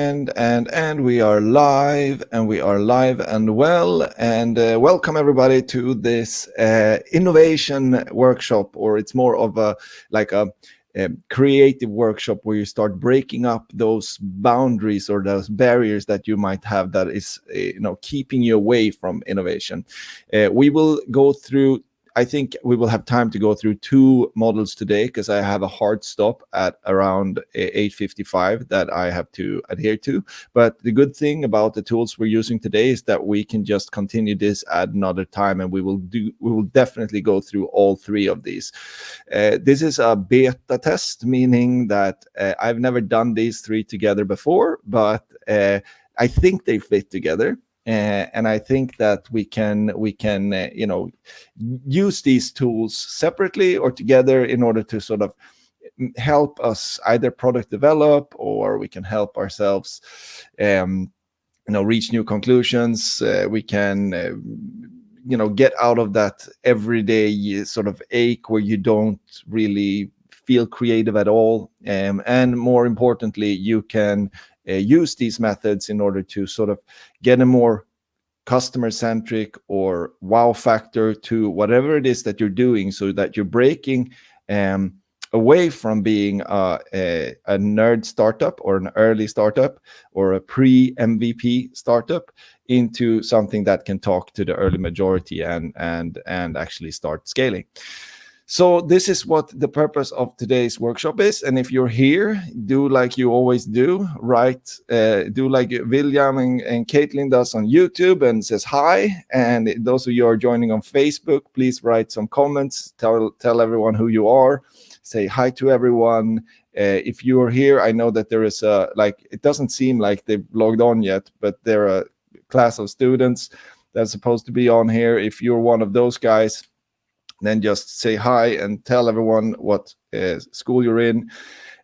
And we are live, and well, and welcome everybody to this innovation workshop, or it's more of a creative workshop where you start breaking up those boundaries or those barriers that you might have that is keeping you away from innovation. We will go through, I think we will have time to go through two models today because I have a hard stop at around 8:55 that I have to adhere to. But the good thing about the tools we're using today is that we can just continue this at another time, and we will definitely go through all three of these. This is a beta test, meaning that I've never done these three together before, but I think they fit together. And I think that we can use these tools separately or together in order to sort of help us either product develop, or we can help ourselves reach new conclusions. We can get out of that everyday sort of ache where you don't really feel creative at all, and more importantly, you can use these methods in order to sort of get a more customer-centric or wow factor to whatever it is that you're doing, so that you're breaking away from being a nerd startup or an early startup or a pre-MVP startup into something that can talk to the early majority and actually start scaling. So this is what the purpose of today's workshop is. And if you're here, do like you always do, do like William and Caitlin does on YouTube and says hi. And those of you who are joining on Facebook, please write some comments, tell everyone who you are, say hi to everyone. If you are here, I know that there is it doesn't seem like they've logged on yet, but there are a class of students that's supposed to be on here. If you're one of those guys, then just say hi and tell everyone what school you're in.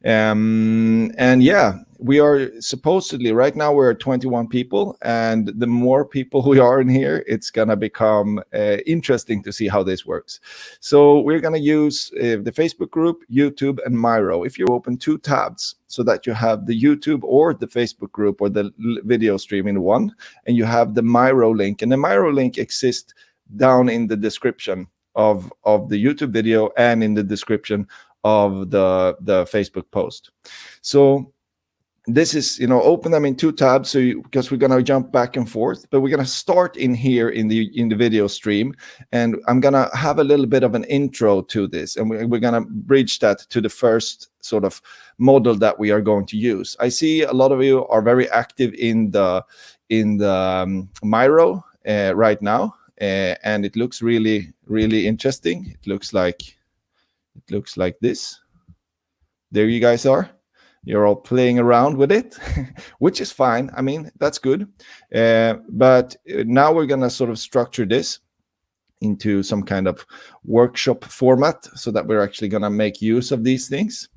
And yeah, we are supposedly, right now we're 21 people, and the more people we are in here, it's gonna become interesting to see how this works. So we're gonna use the Facebook group, YouTube, and Miro. If you open two tabs so that you have the YouTube or the Facebook group or the video stream in one, and you have the Miro link, and the Miro link exists down in the description of the YouTube video and in the description of the Facebook post. So this is, open them in two tabs, because we're gonna jump back and forth, but we're gonna start in here in the video stream, and I'm gonna have a little bit of an intro to this, and we're gonna bridge that to the first sort of model that we are going to use. I see a lot of you are very active in the Miro right now. And it looks really, really interesting. It looks like this. There you guys are. You're all playing around with it, which is fine. I mean, that's good. But now we're gonna sort of structure this into some kind of workshop format so that we're actually gonna make use of these things.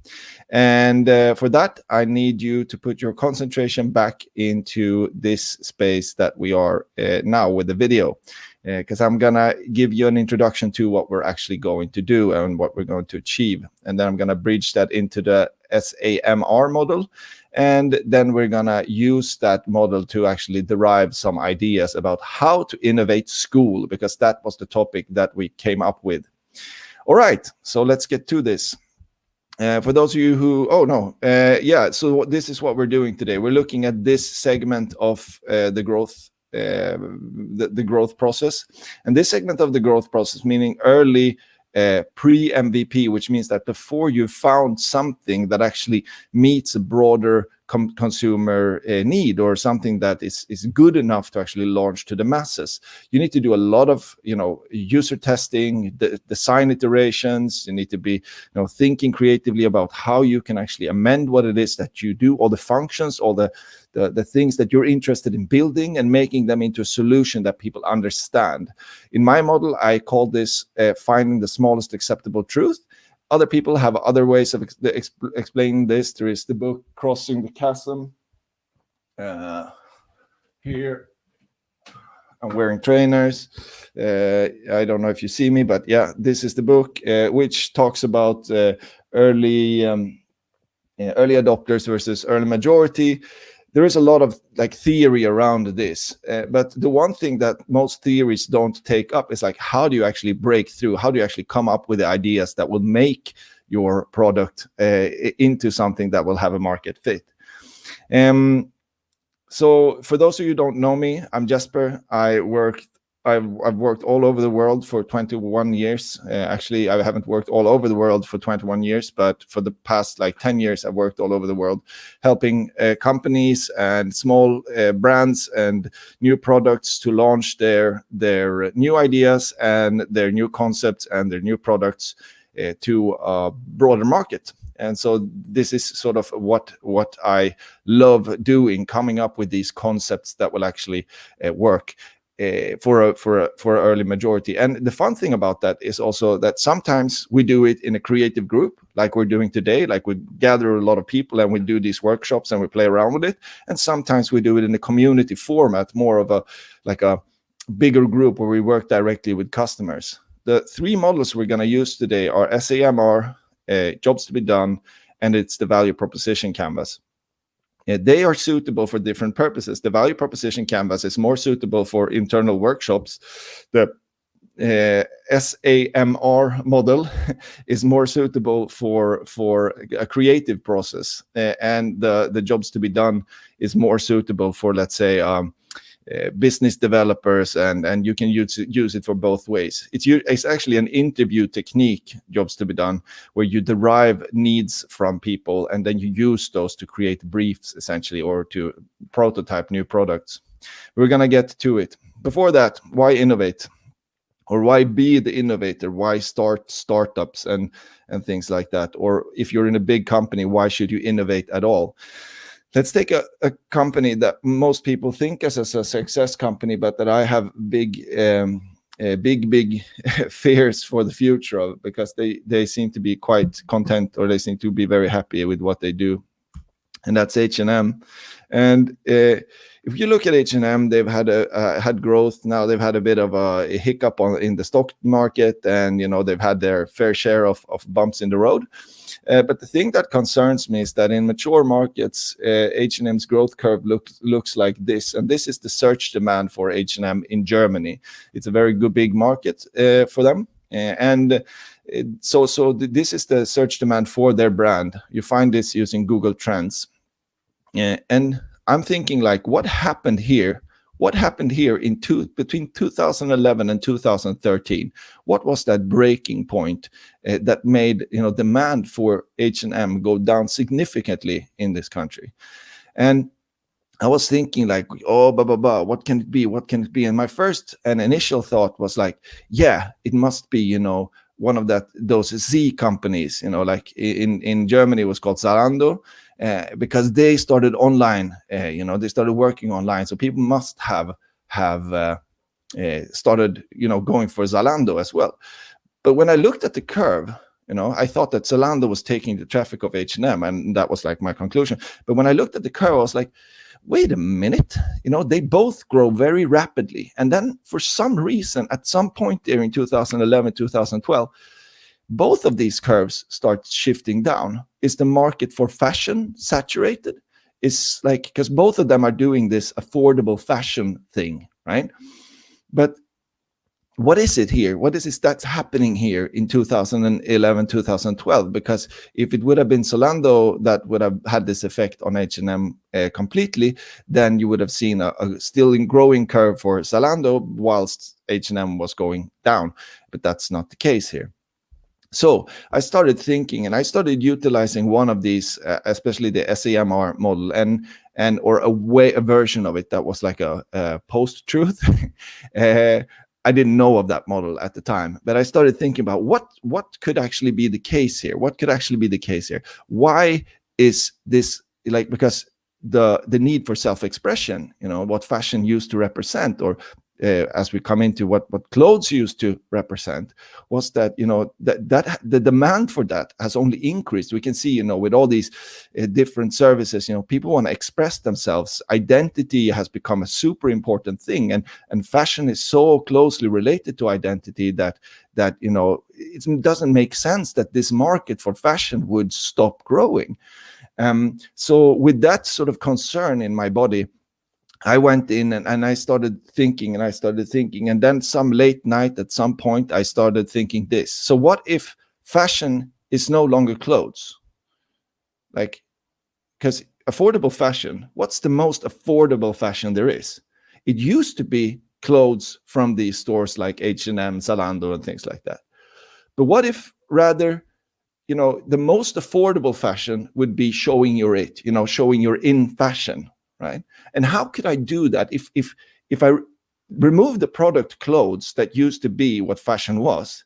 And for that, I need you to put your concentration back into this space that we are now with the video, because I'm gonna give you an introduction to what we're actually going to do and what we're going to achieve. And then I'm gonna bridge that into the SAMR model. And then we're gonna use that model to actually derive some ideas about how to innovate school, because that was the topic that we came up with. All right, so let's get to this. For those of you who, so this is what we're doing today. We're looking at this segment of the growth process. And this segment of the growth process, meaning early pre-MVP, which means that before you found something that actually meets a broader consumer need, or something that is good enough to actually launch to the masses, you need to do a lot of user testing, design iterations. You need to be thinking creatively about how you can actually amend what it is that you do, all the functions, all the things that you're interested in building, and making them into a solution that people understand. In my model, I call this finding the smallest acceptable truth. Other people have other ways of explaining this. There is the book Crossing the Chasm. Here, I'm wearing trainers. I don't know if you see me, but yeah, this is the book, which talks about early adopters versus early majority. there is a lot of like theory around this, but the one thing that most theories don't take up is like, how do you actually break through? How do you actually come up with the ideas that will make your product into something that will have a market fit? So for those of you who don't know me, I'm Jesper. I've worked all over the world for 21 years. Actually, I haven't worked all over the world for 21 years, but for the past like 10 years, I've worked all over the world, helping companies and small brands and new products to launch their new ideas and their new concepts and their new products to a broader market. And so this is sort of what I love doing, coming up with these concepts that will actually work for an early majority. And the fun thing about that is also that sometimes we do it in a creative group, like we're doing today, like we gather a lot of people and we do these workshops and we play around with it. And sometimes we do it in a community format, more of a bigger group where we work directly with customers. The three models we're going to use today are SAMR, jobs to be done, and it's the value proposition canvas. They are suitable for different purposes. The value proposition canvas is more suitable for internal workshops. The SAMR model is more suitable for a creative process, and the jobs to be done is more suitable for, let's say, business developers, and you can use it for both ways. It's actually an interview technique, jobs to be done, where you derive needs from people and then you use those to create briefs, essentially, or to prototype new products. We're going to get to it. Before that, why innovate? Or why be the innovator? Why start startups and things like that? Or if you're in a big company, why should you innovate at all? Let's take a company that most people think as a success company, but that I have big fears for the future of, because they seem to be quite content, or they seem to be very happy with what they do, and that's H&M. And if you look at H&M, they've had growth. Now they've had a bit of a hiccup in the stock market, and they've had their fair share of bumps in the road. But the thing that concerns me is that in mature markets, H&M's growth curve looks like this. And this is the search demand for H&M in Germany. It's a very good big market for them. So this is the search demand for their brand. You find this using Google Trends. And I'm thinking, like, what happened here? What happened here between 2011 and 2013? What was that breaking point that made demand for H&M go down significantly in this country? And I was thinking, like, what can it be? What can it be? And my first and initial thought was like, yeah, it must be one of those Z companies. Like in Germany, it was called Zalando. Because they started online, they started working online, so people must have started, going for Zalando as well. But when I looked at the curve, I thought that Zalando was taking the traffic of H&M, and that was like my conclusion. But when I looked at the curve, I was like, wait a minute, they both grow very rapidly, and then for some reason, at some point there in 2011, 2012. Both of these curves start shifting down. Is the market for fashion saturated? It's like, because both of them are doing this affordable fashion thing, right? But what is it here? What is it that's happening here in 2011, 2012? Because if it would have been Zalando that would have had this effect on H&M completely, then you would have seen a still growing curve for Zalando whilst H&M was going down. But that's not the case here. So I started thinking, and I started utilizing one of these, especially the SAMR model, or a version of it that was like a post-truth. I didn't know of that model at the time, but I started thinking about what could actually be the case here. What could actually be the case here? Why is this like? Because the need for self-expression, what fashion used to represent, or as we come into what clothes used to represent, was that that the demand for that has only increased. We can see with all these different services, people want to express themselves. Identity has become a super important thing, and fashion is so closely related to identity that it doesn't make sense that this market for fashion would stop growing. So with that sort of concern in my body, I went in and I started thinking, and then some late night at some point I started thinking this. So what if fashion is no longer clothes? Like, because affordable fashion, what's the most affordable fashion there is? It used to be clothes from these stores like H&M, Zalando, and things like that. But what if rather, the most affordable fashion would be showing your it, showing you're in fashion, right? And how could I do that if I remove the product clothes that used to be what fashion was?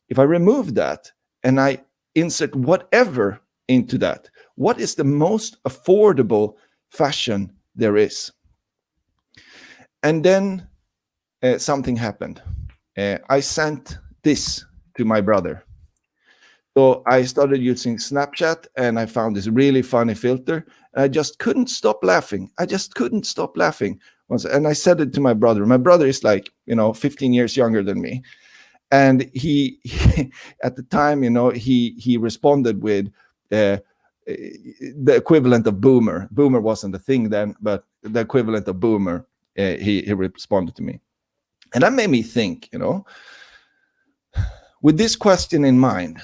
If I remove that and I insert whatever into that, what is the most affordable fashion there is? And then something happened. I sent this to my brother. So I started using Snapchat and I found this really funny filter. And I just couldn't stop laughing. And I said it to my brother. My brother is like, 15 years younger than me. And he at the time, he responded with the equivalent of boomer. Boomer wasn't a thing then, but the equivalent of boomer, he responded to me. And that made me think, with this question in mind,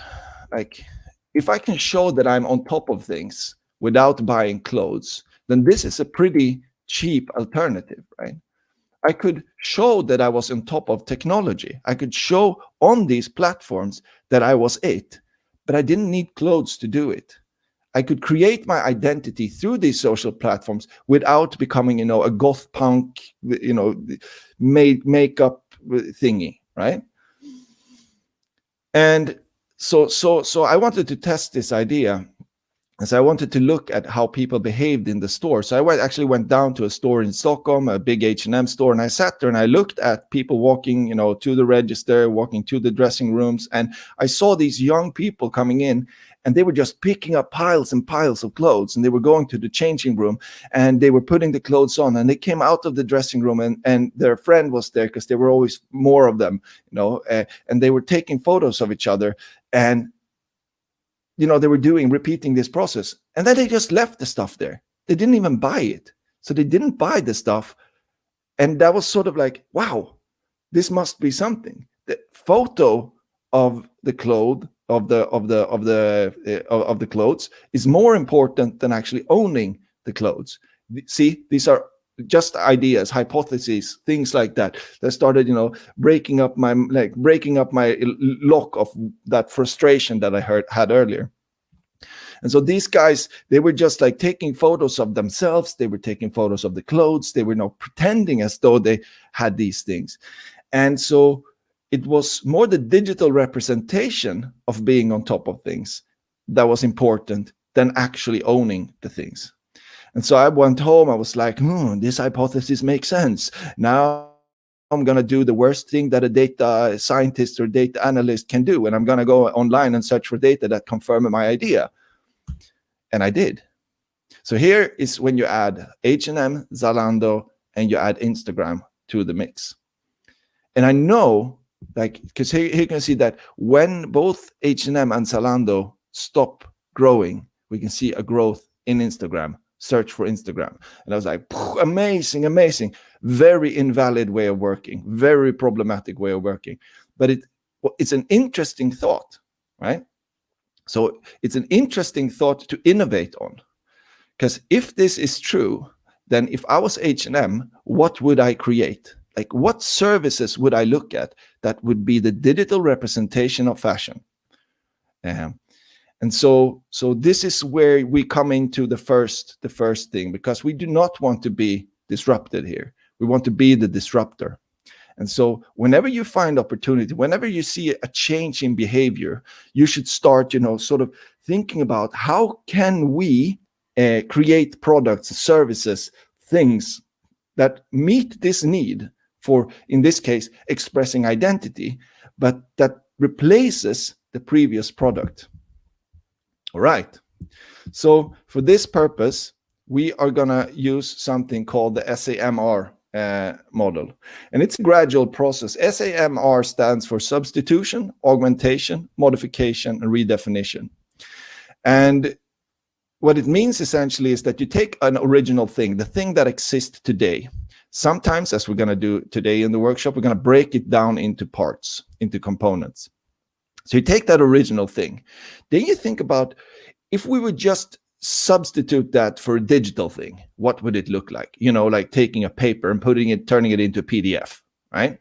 like, if I can show that I'm on top of things without buying clothes, then this is a pretty cheap alternative, right? I could show that I was on top of technology. I could show on these platforms that I was it, but I didn't need clothes to do it. I could create my identity through these social platforms without becoming, a goth punk, makeup thingy, right? And so I wanted to test this idea. And so I wanted to look at how people behaved in the store. So I actually went down to a store in Stockholm, a big H&M store, and I sat there and I looked at people walking, to the register, walking to the dressing rooms, and I saw these young people coming in, and they were just picking up piles and piles of clothes, and they were going to the changing room, and they were putting the clothes on, and they came out of the dressing room, and their friend was there because there were always more of them, and they were taking photos of each other, and they were repeating this process. And then they just left the stuff there. They didn't even buy it. So they didn't buy the stuff. And that was sort of like, wow, this must be something. The photo of the clothes is more important than actually owning the clothes. See, these are just ideas, hypotheses, things like that started, breaking up my lock of that frustration that I had earlier. And so these guys, they were just like taking photos of themselves. They were taking photos of the clothes. They were pretending as though they had these things. And so it was more the digital representation of being on top of things that was important than actually owning the things. And so I went home. I was like, this hypothesis makes sense. Now I'm going to do the worst thing that a data scientist or data analyst can do. And I'm going to go online and search for data that confirm my idea. And I did. So here is when you add H&M, Zalando, and you add Instagram to the mix. And I know, because here you can see that when both H&M and Zalando stop growing, we can see a growth in Instagram. Search for Instagram. And I was like, amazing, very invalid way of working, very problematic way of working. But it's an interesting thought, right? So it's an interesting thought to innovate on. Because if this is true, then if I was H&M, what would I create? Like, what services would I look at that would be the digital representation of fashion? And so this is where we come into the first thing, because we do not want to be disrupted here. We want to be the disruptor. And so whenever you find opportunity, whenever you see a change in behavior, you should start, sort of thinking about how can we create products, services, things that meet this need for, in this case, expressing identity, but that replaces the previous product. All right. So for this purpose, we are going to use something called the SAMR model. And it's a gradual process. SAMR stands for substitution, augmentation, modification, and redefinition. And what it means essentially is that you take an original thing, the thing that exists today. Sometimes, as we're going to do today in the workshop, we're going to break it down into parts, into components. So you take that original thing. Then you think about, if we would just substitute that for a digital thing, what would it look like? You know, like taking a paper and turning it into a PDF, right?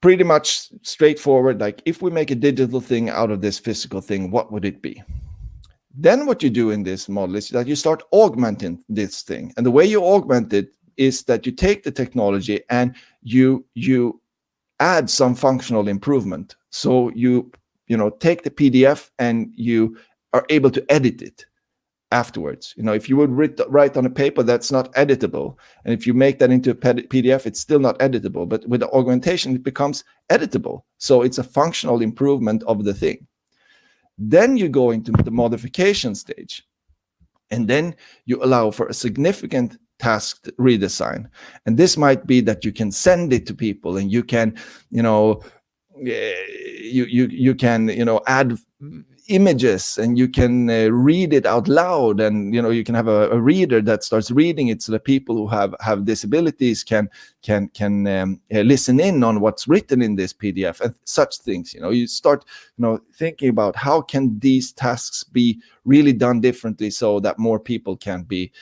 Pretty much straightforward. Like, if we make a digital thing out of this physical thing, what would it be? Then what you do in this model is that you start augmenting this thing. And the way you augment it is that you take the technology and you add some functional improvement. So you take the PDF and you are able to edit it afterwards. If you would write on a paper, that's not editable. And if you make that into a PDF, it's still not editable. But with the augmentation, it becomes editable. So it's a functional improvement of the thing. Then you go into the modification stage. And then you allow for a significant task redesign. And this might be that you can send it to people, and you can, you can, add images, and you can read it out loud, and you can have a reader that starts reading it, so that people who have disabilities can listen in on what's written in this PDF and such things. You start thinking about how can these tasks be really done differently, so that more people can be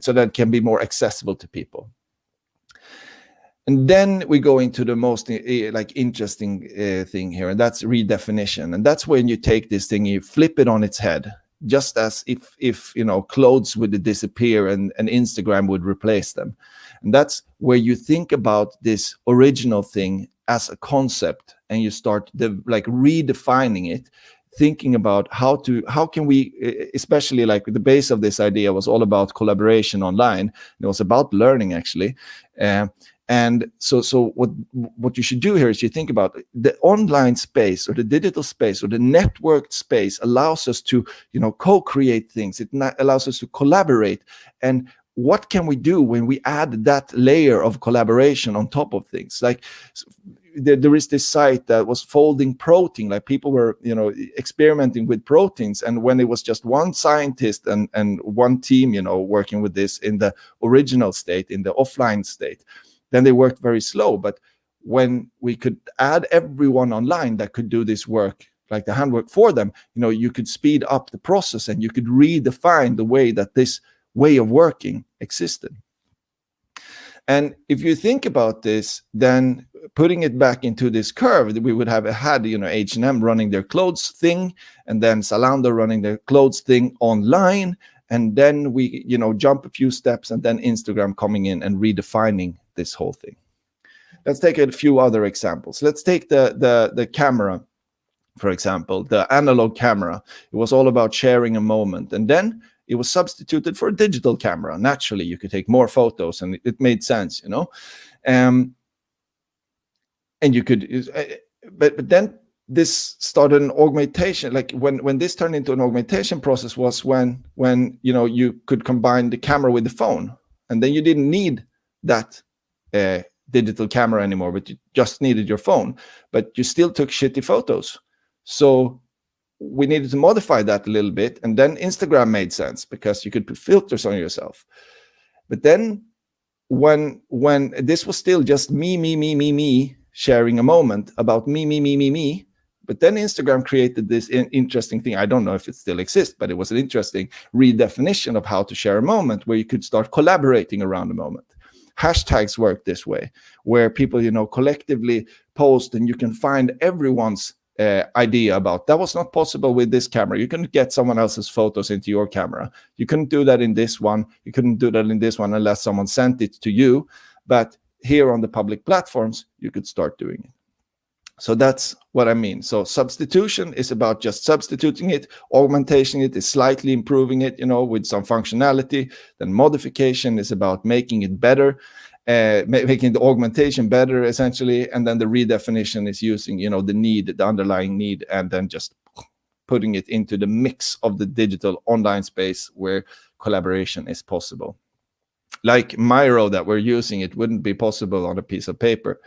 so that it can be more accessible to people. And then we go into the most interesting thing here, and that's redefinition. And that's when you take this thing, you flip it on its head, just as if clothes would disappear and Instagram would replace them. And that's where you think about this original thing as a concept, and you start redefining it, thinking about how can we, especially like the base of this idea was all about collaboration online. It was about learning, actually. And so what you should do here is you think about the online space, or the digital space, or the networked space allows us to co-create things. It allows us to collaborate. And what can we do when we add that layer of collaboration on top of things? Like, there is this site that was folding protein, like people were experimenting with proteins, and when it was just one scientist and one team working with this in the original state, in the offline state, then they worked very slow. But when we could add everyone online that could do this work, like the handwork for them, you could speed up the process, and you could redefine the way that this way of working existed. And if you think about this, then putting it back into this curve, we would have had H&M running their clothes thing, and then Zalando running their clothes thing online, and then we jump a few steps, and then Instagram coming in and redefining this whole thing. Let's take a few other examples. Let's take the camera, for example, the analog camera. It was all about sharing a moment, and then it was substituted for a digital camera. Naturally, you could take more photos, and it made sense, and you could, but then this started an augmentation. Like when this turned into an augmentation process was when you could combine the camera with the phone, and then you didn't need that digital camera anymore, but you just needed your phone, but you still took shitty photos. So we needed to modify that a little bit, and then Instagram made sense because you could put filters on yourself. But then when this was still just me sharing a moment about me, but then Instagram created this interesting thing. I don't know if it still exists, but it was an interesting redefinition of how to share a moment, where you could start collaborating around a moment. Hashtags work this way, where people collectively post, and you can find everyone's idea about. That was not possible with this camera. You couldn't get someone else's photos into your camera. You couldn't do that in this one. You couldn't do that in this one unless someone sent it to you. But here on the public platforms, you could start doing it. So that's what I mean. So substitution is about just substituting it. Augmentation it is slightly improving it, with some functionality. Then modification is about making it better, making the augmentation better, essentially. And then the redefinition is using, the underlying need, and then just putting it into the mix of the digital online space where collaboration is possible. Like Miro that we're using, it wouldn't be possible on a piece of paper.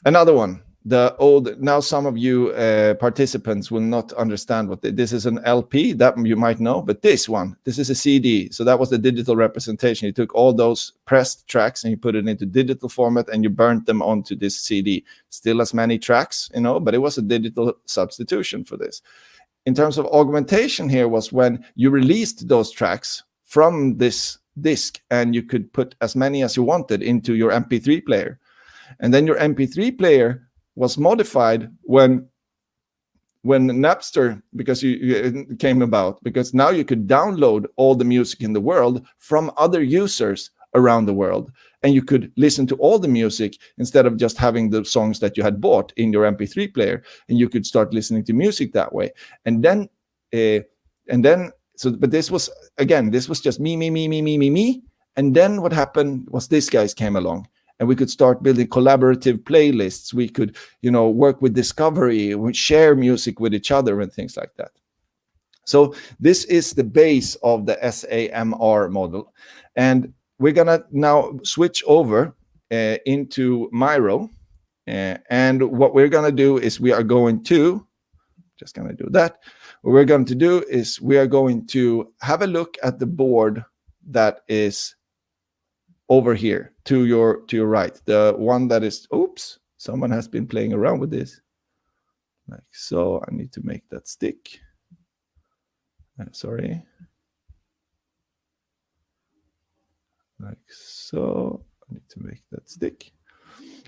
Another one, the old, now some of you participants will not understand what this is. An LP that you might know, but this is a CD. So that was the digital representation. You took all those pressed tracks and you put it into digital format and you burnt them onto this CD. Still as many tracks, but it was a digital substitution for this. In terms of augmentation here was when you released those tracks from this disc and you could put as many as you wanted into your MP3 player. And then your MP3 player was modified when Napster, because it came about, because now you could download all the music in the world from other users around the world, and you could listen to all the music instead of just having the songs that you had bought in your MP3 player, and you could start listening to music that way. And then but this was, again, this was just me. And then what happened was these guys came along. And we could start building collaborative playlists. We could, work with discovery. We share music with each other and things like that. So this is the base of the SAMR model. And we're going to now switch over into Miro. And what we're going to do is we are going to have a look at the board that is over here to your right, the one that is, oops, someone has been playing around with this, like so. I need to make that stick. Sorry, like so. I need to make that stick.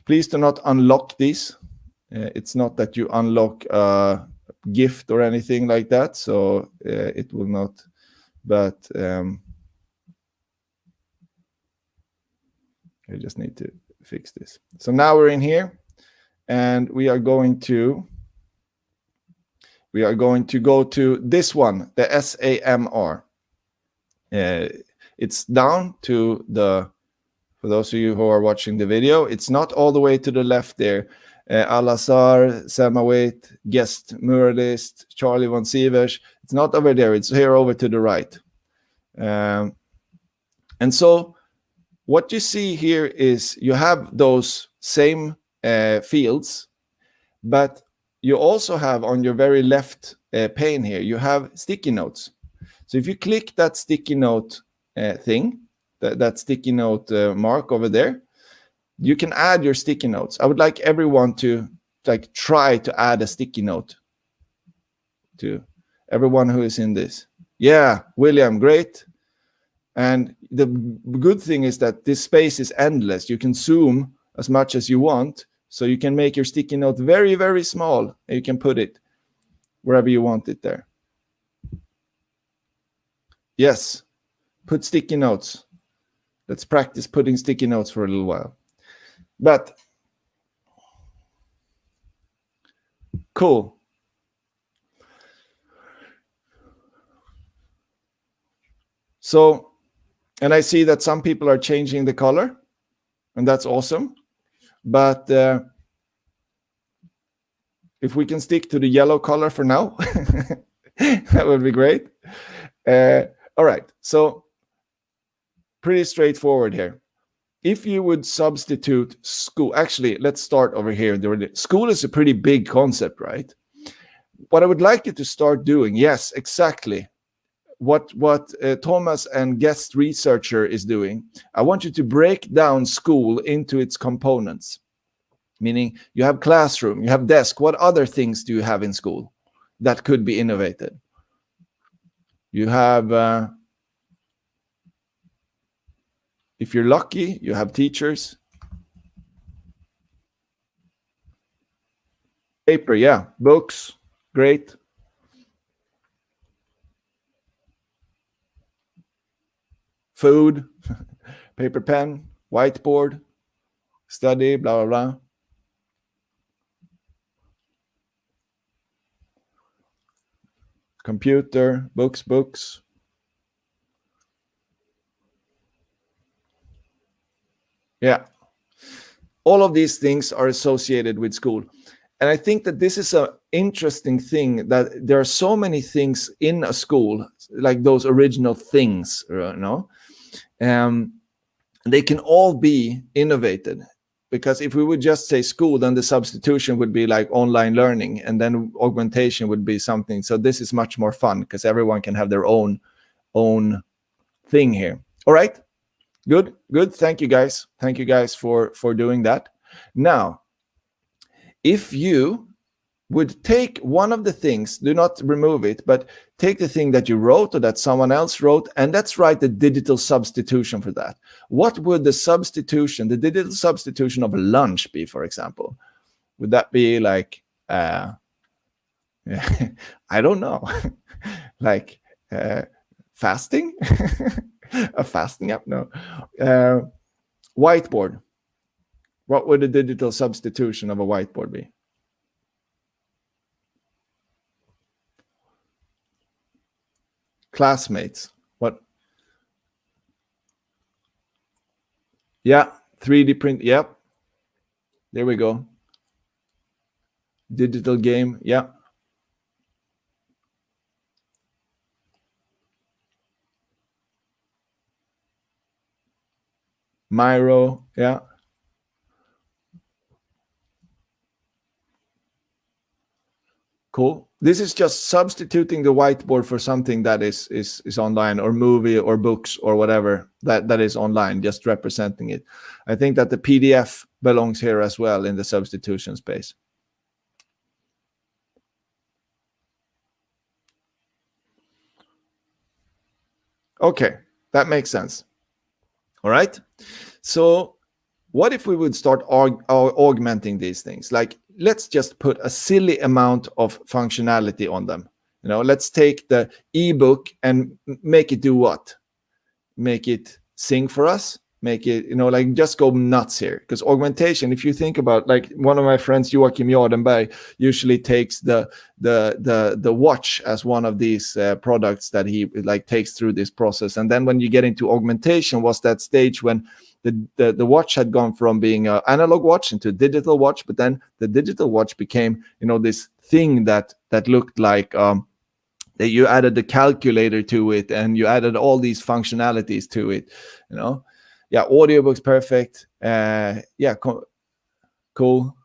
Please do not unlock these. It's not that you unlock a gift or anything like that, so it will not. But I just need to fix this. So now we're in here, and we are going to go to this one, the SAMR. It's down to for those of you who are watching the video, it's not all the way to the left there. Al-Azhar, Semawait, Guest Muralist, Charlie von Sievers. It's not over there. It's here over to the right. And so what you see here is you have those same fields, but you also have on your very left pane here, you have sticky notes. So if you click that sticky note thing, that sticky note mark over there, you can add your sticky notes. I would like everyone to try to add a sticky note to everyone who is in this. Yeah, William, great. And the good thing is that this space is endless. You can zoom as much as you want. So you can make your sticky note very, very small. And you can put it wherever you want it there. Yes, put sticky notes. Let's practice putting sticky notes for a little while. But cool. So, and I see that some people are changing the color, and that's awesome. But if we can stick to the yellow color for now, that would be great. All right, so pretty straightforward here. If you would substitute school, actually, let's start over here. School is a pretty big concept, right? What I would like you to start doing, yes, exactly. What Thomas and guest researcher is doing, I want you to break down school into its components. Meaning you have classroom, you have desk. What other things do you have in school that could be innovated? You have, if you're lucky, you have teachers. Paper, yeah, books, great. Food, paper pen, whiteboard, study, blah, blah, blah. Computer, books. Yeah. All of these things are associated with school. And I think that this is an interesting thing, that there are so many things in a school, like those original things, you know. They can all be innovated. because if we would just say school, then the substitution would be like online learning, and then augmentation would be something. So this is much more fun because everyone can have their own thing here. All right, good. Thank you guys for doing that. Now, if you would take one of the things, do not remove it, but take the thing that you wrote or that someone else wrote, and let's write the digital substitution for that. What would the digital substitution of lunch be, for example? Would that be like, I don't know, like fasting? A fasting app? No. Whiteboard. What would the digital substitution of a whiteboard be? Classmates. What? Yeah, 3D print. Yep. There we go. Digital game. Yeah. Miro. Yeah. Cool. This is just substituting the whiteboard for something that is online, or movie or books or whatever that is online, just representing it. I think that the PDF belongs here as well in the substitution space. Okay, that makes sense. All right. So what if we would start augmenting these things? Like, let's just put a silly amount of functionality on them. Let's take the ebook and make it do what? Make it sing for us. Make it, like, just go nuts here. Because augmentation, if you think about, like, one of my friends, Joachim Jardenberg, usually takes the watch as one of these products that he like takes through this process. And then when you get into augmentation, was that stage when the watch had gone from being an analog watch into a digital watch, but then the digital watch became, this thing that looked like that you added the calculator to it, and you added all these functionalities to it. Yeah, audiobooks, perfect. Yeah, cool.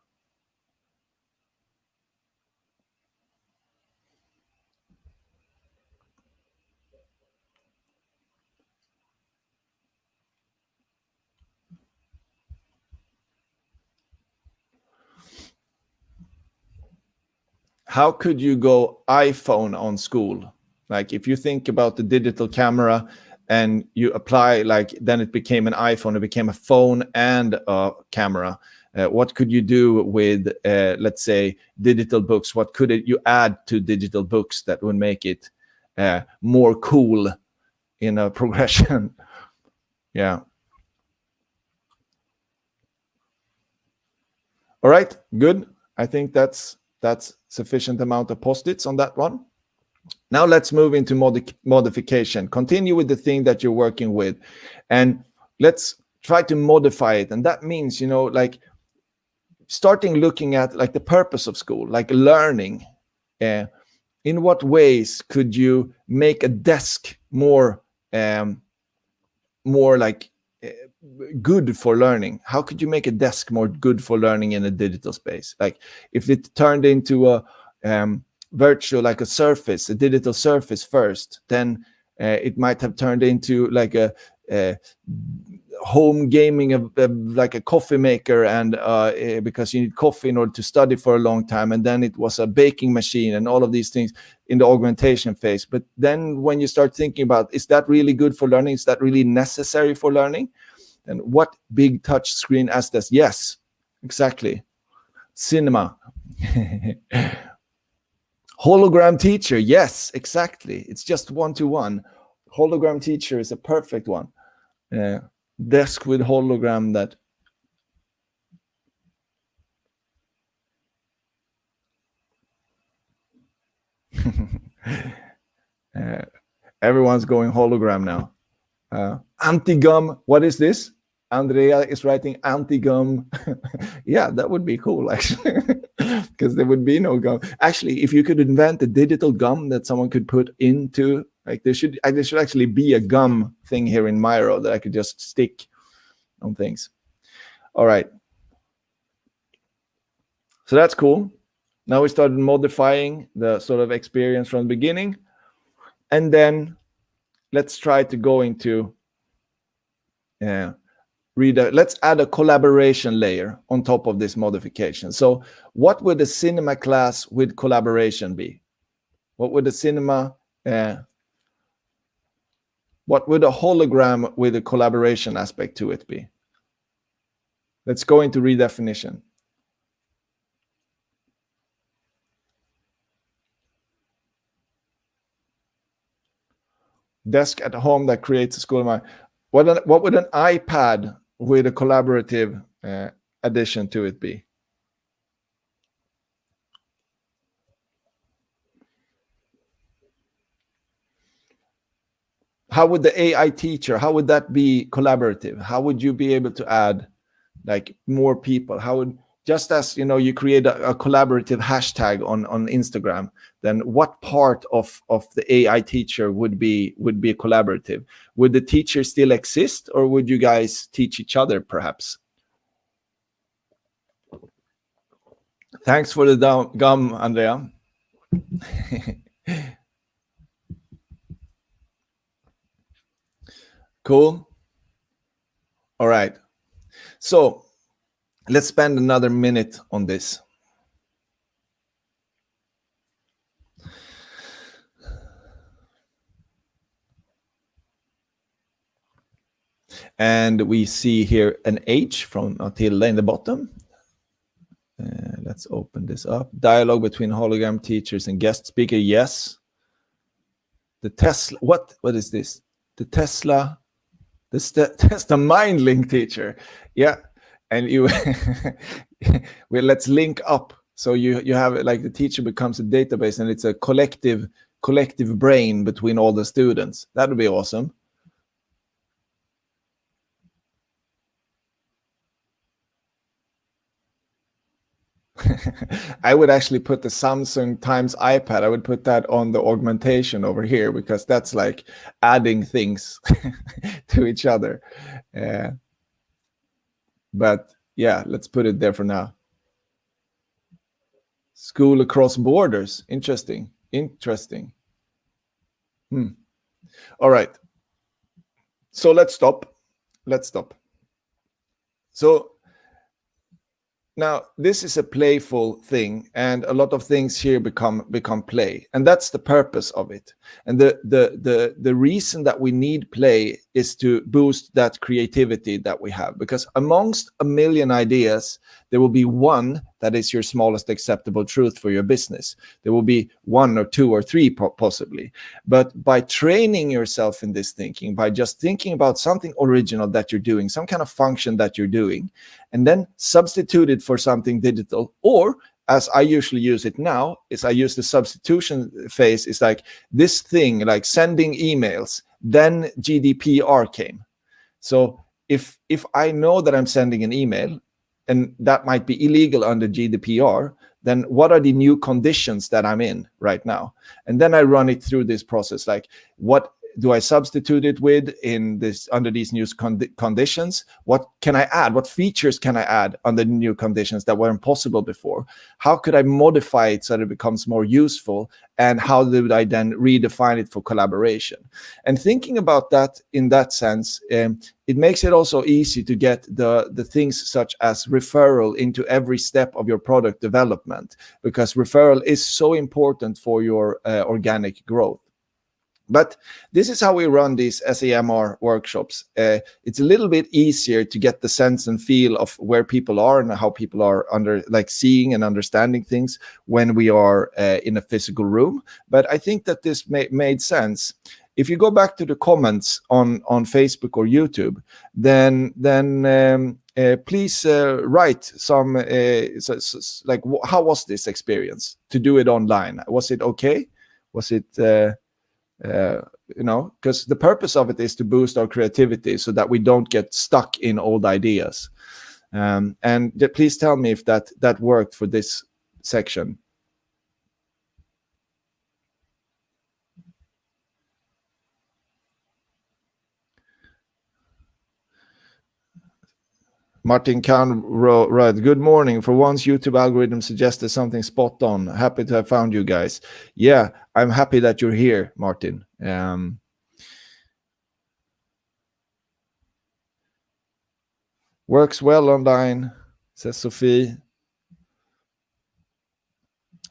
How could you go iPhone on school? Like, if you think about the digital camera and you apply, like, then it became an iPhone, it became a phone and a camera. What could you do with, let's say, digital books? What could you add to digital books that would make it more cool in a progression? Yeah. All right, good. I think that's sufficient amount of post-its on that one. Now let's move into modification. Continue with the thing that you're working with, and let's try to modify it. And that means, like, starting looking at, like, the purpose of school, like learning. In what ways could you make a desk more like good for learning? How could you make a desk more good for learning in a digital space? Like, if it turned into a virtual, like a surface, a digital surface first, then it might have turned into like a home gaming, like a coffee maker, and because you need coffee in order to study for a long time, and then it was a baking machine and all of these things in the augmentation phase. But then when you start thinking about, is that really good for learning? Is that really necessary for learning? And what big touch screen as this? Yes, exactly. Cinema. Hologram teacher. Yes, exactly. It's just one-to-one. Hologram teacher is a perfect one. Desk with hologram that everyone's going hologram now. Anti-gum. What is this? Andrea is writing anti-gum. Yeah, that would be cool, actually, because there would be no gum. Actually, if you could invent a digital gum that someone could put into, like, there should actually be a gum thing here in Miro that I could just stick on things. All right. So that's cool. Now we started modifying the sort of experience from the beginning. And then let's try to go into let's add a collaboration layer on top of this modification. So what would a cinema class with collaboration be? What would a cinema, what would a hologram with a collaboration aspect to it be? Let's go into redefinition. Desk at home that creates a school of mind. What would an iPad with a collaborative addition to it be? How would the AI teacher, how would that be collaborative? How would you be able to add like more people? How would, just as you create a collaborative hashtag on Instagram, then what part of the AI teacher would be collaborative? Would the teacher still exist, or would you guys teach each other perhaps? Thanks for the gum, Andrea. Cool. All right. So let's spend another minute on this. And we see here an H from Matilda in the bottom. Let's open this up. Dialogue between hologram teachers and guest speaker. Yes. The Tesla. What is this? The Tesla. This Tesla MindLink teacher. Yeah. And you well, let's link up. So you have like the teacher becomes a database, and it's a collective brain between all the students. That would be awesome. I would actually put the Samsung times iPad. I would put that on the augmentation over here, because that's like adding things to each other. But yeah, let's put it there for now. School across borders. Interesting. All right. So let's stop. So now, this is a playful thing, and a lot of things here become play, and that's the purpose of it. And the reason that we need play is to boost that creativity that we have, because amongst a million ideas, there will be one that is your smallest acceptable truth for your business. There will be one or two or three possibly. But by training yourself in this thinking, by just thinking about something original that you're doing, some kind of function that you're doing, and then substitute it for something digital, or as I usually use it now, is I use the substitution phase. It's like this thing, like sending emails, then GDPR came. So if I know that I'm sending an email, and that might be illegal under GDPR, then what are the new conditions that I'm in right now? And then I run it through this process, like what do I substitute it with in this under these new conditions? What can I add? What features can I add under the new conditions that weren't possible before? How could I modify it so that it becomes more useful? And how would I then redefine it for collaboration? And thinking about that in that sense, it makes it also easy to get the things such as referral into every step of your product development, because referral is so important for your organic growth. But this is how we run these SAMR workshops. It's a little bit easier to get the sense and feel of where people are and how people are seeing and understanding things when we are in a physical room. But I think that this made sense. If you go back to the comments on Facebook or YouTube, then please write some like how was this experience to do it online? Was it okay? Was it because the purpose of it is to boost our creativity so that we don't get stuck in old ideas. And please tell me if that worked for this section. Martin Kahn wrote, good morning. For once, YouTube algorithm suggested something spot on. Happy to have found you guys. Yeah, I'm happy that you're here, Martin. Works well online, says Sophie.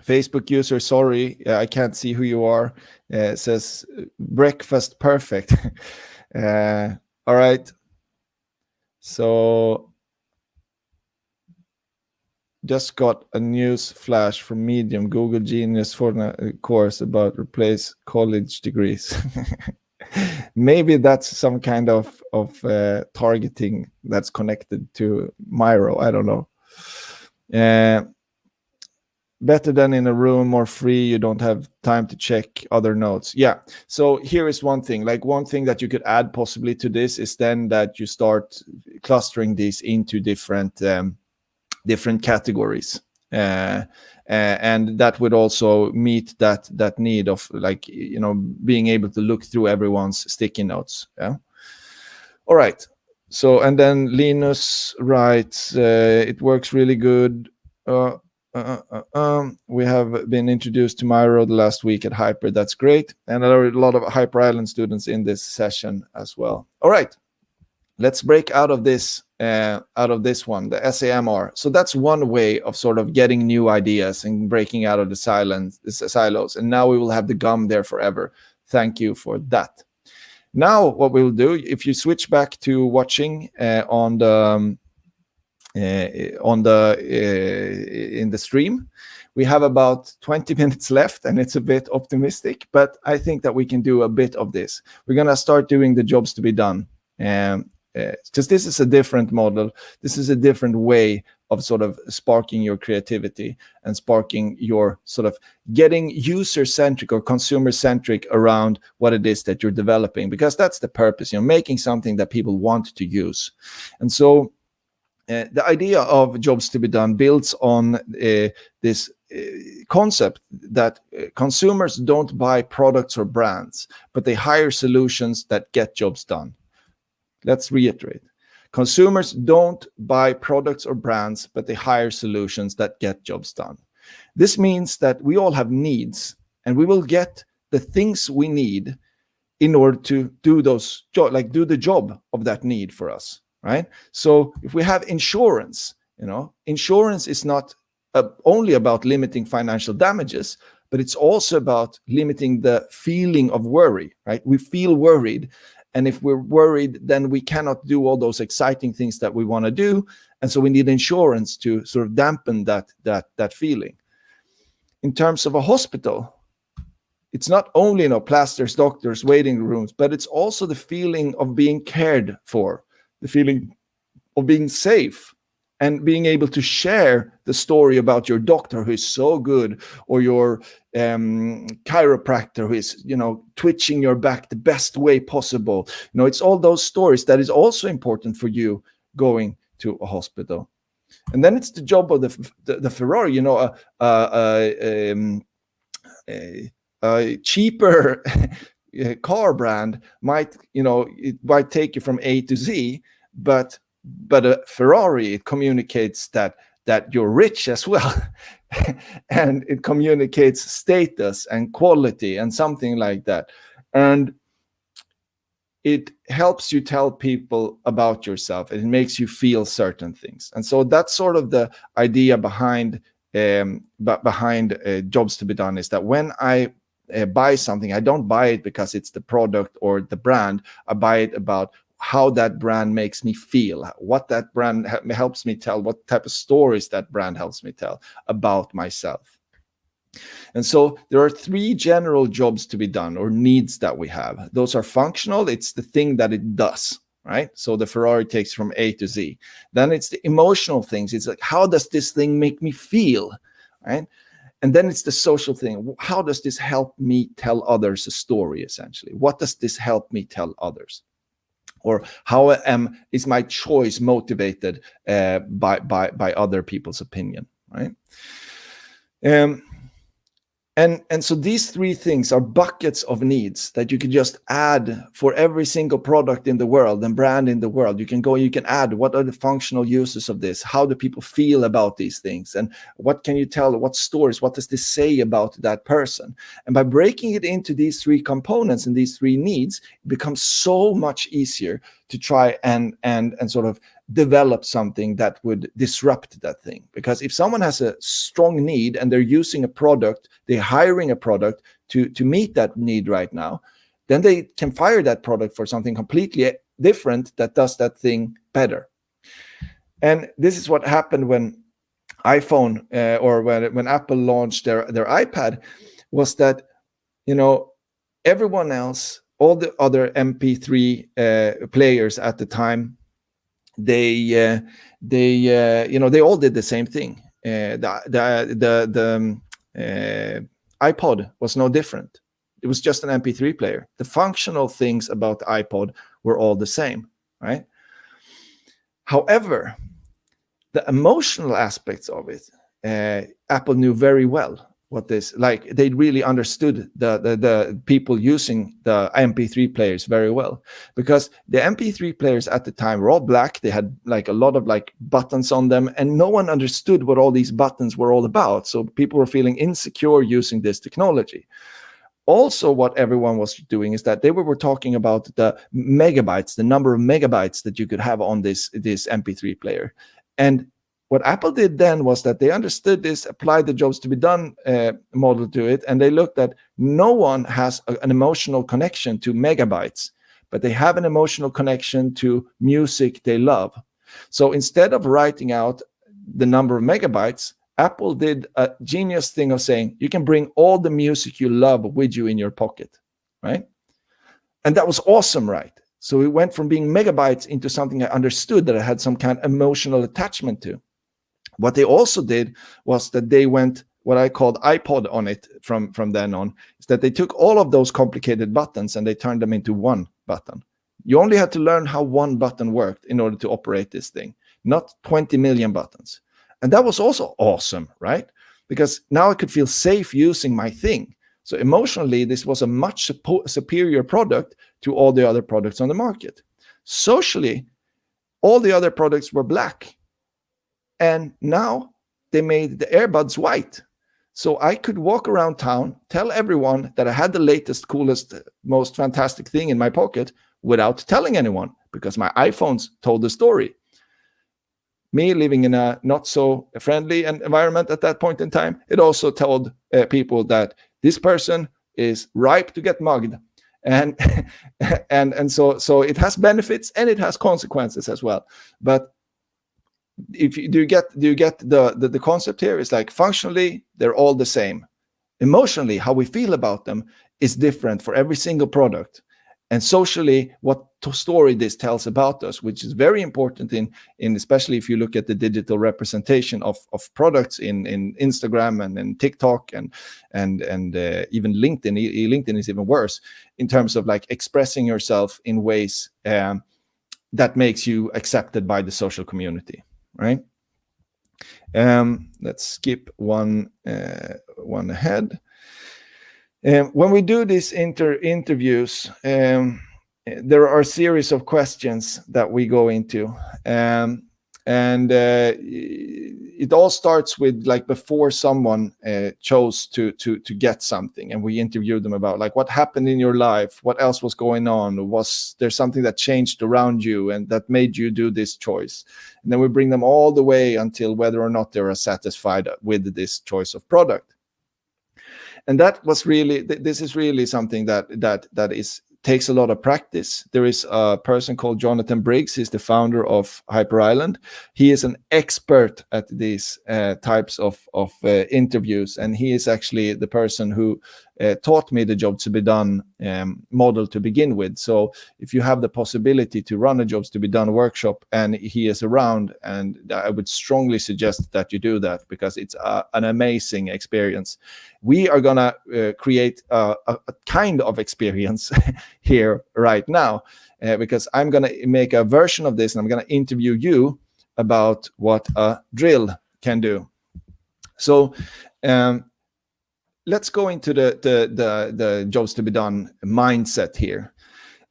Facebook user, sorry, I can't see who you are. Says breakfast perfect. All right. So just got a news flash from Medium. Google Genius for a course about replace college degrees. Maybe that's some kind of targeting that's connected to Miro. I don't know. Better than in a room, more free. You don't have time to check other notes. Yeah. So here is one thing. Like one thing that you could add possibly to this is then that you start clustering these into different categories. And that would also meet that need of, like, being able to look through everyone's sticky notes. Yeah. All right. So, and then Linus writes, it works really good. We have been introduced to Miro the last week at Hyper. That's great. And there are a lot of Hyper Island students in this session as well. All right. Let's break out of this one, the SAMR. So that's one way of sort of getting new ideas and breaking out of the silos. And now we will have the gum there forever. Thank you for that. Now what we'll do, if you switch back to watching in the stream, we have about 20 minutes left, and it's a bit optimistic, but I think that we can do a bit of this. We're going to start doing the jobs to be done. Because this is a different model. This is a different way of sort of sparking your creativity and sparking your sort of getting user-centric or consumer-centric around what it is that you're developing, because that's the purpose, making something that people want to use. And so the idea of jobs to be done builds on this concept that consumers don't buy products or brands, but they hire solutions that get jobs done. Let's reiterate. Consumers don't buy products or brands, but they hire solutions that get jobs done. This means that we all have needs, and we will get the things we need in order to do those do the job of that need for us, right? So if we have insurance, insurance is not only about limiting financial damages, but it's also about limiting the feeling of worry, right? We feel worried. And if we're worried, then we cannot do all those exciting things that we want to do. And so we need insurance to sort of dampen that feeling. In terms of a hospital, it's not only plasters, doctors, waiting rooms, but it's also the feeling of being cared for, the feeling of being safe, and being able to share the story about your doctor who is so good, or your chiropractor who is, twitching your back the best way possible. It's all those stories that is also important for you going to a hospital. And then it's the job of the Ferrari, a cheaper car brand might, it might take you from A to Z, but a Ferrari, it communicates that you're rich as well. And it communicates status and quality and something like that. And it helps you tell people about yourself, and it makes you feel certain things. And so that's sort of the idea behind jobs to be done, is that when I buy something, I don't buy it because it's the product or the brand. I buy it about how that brand makes me feel, what that brand helps me tell, what type of stories that brand helps me tell about myself. And so there are three general jobs to be done, or needs that we have. Those are functional. It's the thing that it does, right? So the Ferrari takes from A to Z. Then it's the emotional things. It's like, how does this thing make me feel, right? And then it's the social thing. How does this help me tell others a story, essentially? What does this help me tell others? Or how is my choice motivated by other people's opinion, right? And so these three things are buckets of needs that you can just add for every single product in the world and brand in the world. You can add what are the functional uses of this? How do people feel about these things? And what can you tell? What stories? What does this say about that person? And by breaking it into these three components and these three needs, it becomes so much easier to try and sort of develop something that would disrupt that thing. Because if someone has a strong need and they're using a product, they're hiring a product to meet that need right now, then they can fire that product for something completely different that does that thing better. And this is what happened when iPhone or when Apple launched their iPad, was that, you know, everyone else, all the other MP3 players at the time, they all did the same thing. The iPod was no different. It was just an MP3 player. The functional things about the iPod were all the same, right? However, the emotional aspects of it, Apple knew very well what this, like, they really understood the people using the MP3 players very well, because the MP3 players at the time were all black. They had like a lot of like buttons on them, and no one understood what all these buttons were all about. So people were feeling insecure using this technology. Also, what everyone was doing is that they were talking about the megabytes, the number of megabytes that you could have on this MP3 player. And what Apple did then was that they understood this, applied the jobs to be done model to it, and they looked at no one has an emotional connection to megabytes, but they have an emotional connection to music they love. So instead of writing out the number of megabytes, Apple did a genius thing of saying, you can bring all the music you love with you in your pocket, right? And that was awesome, right? So it went from being megabytes into something I understood that I had some kind of emotional attachment to. What they also did was that they went what I called iPod on it from then on, is that they took all of those complicated buttons and they turned them into one button. You only had to learn how one button worked in order to operate this thing, not 20 million buttons. And that was also awesome, right? Because now I could feel safe using my thing. So emotionally, this was a much superior product to all the other products on the market. Socially, all the other products were black. And now they made the earbuds white. So I could walk around town, tell everyone that I had the latest, coolest, most fantastic thing in my pocket without telling anyone, because my iPhones told the story. Me living in a not so friendly environment at that point in time, it also told people that this person is ripe to get mugged. And so it has benefits and it has consequences as well. But if you do you get the concept here? Is like functionally they're all the same. Emotionally, how we feel about them is different for every single product. And socially, what story this tells about us, which is very important in especially if you look at the digital representation of products in Instagram and in TikTok and even LinkedIn. LinkedIn is even worse in terms of like expressing yourself in ways that makes you accepted by the social community, right? Let's skip one ahead. When we do these interviews, there are a series of questions that we go into, and it all starts with like before someone chose to get something, and we interview them about like what happened in your life, what else was going on, was there something that changed around you and that made you do this choice, and then we bring them all the way until whether or not they are satisfied with this choice of product. And that was really, this is really something that takes a lot of practice. There is a person called Jonathan Briggs. He's the founder of Hyper Island. He is an expert at these types of interviews, and he is actually the person who taught me the Jobs to be Done model to begin with. So if you have the possibility to run a Jobs to be Done workshop and he is around, and I would strongly suggest that you do that, because it's an amazing experience. We are gonna create a kind of experience here right now, because I'm gonna make a version of this and I'm gonna interview you about what a drill can do. So let's go into the jobs to be done mindset here.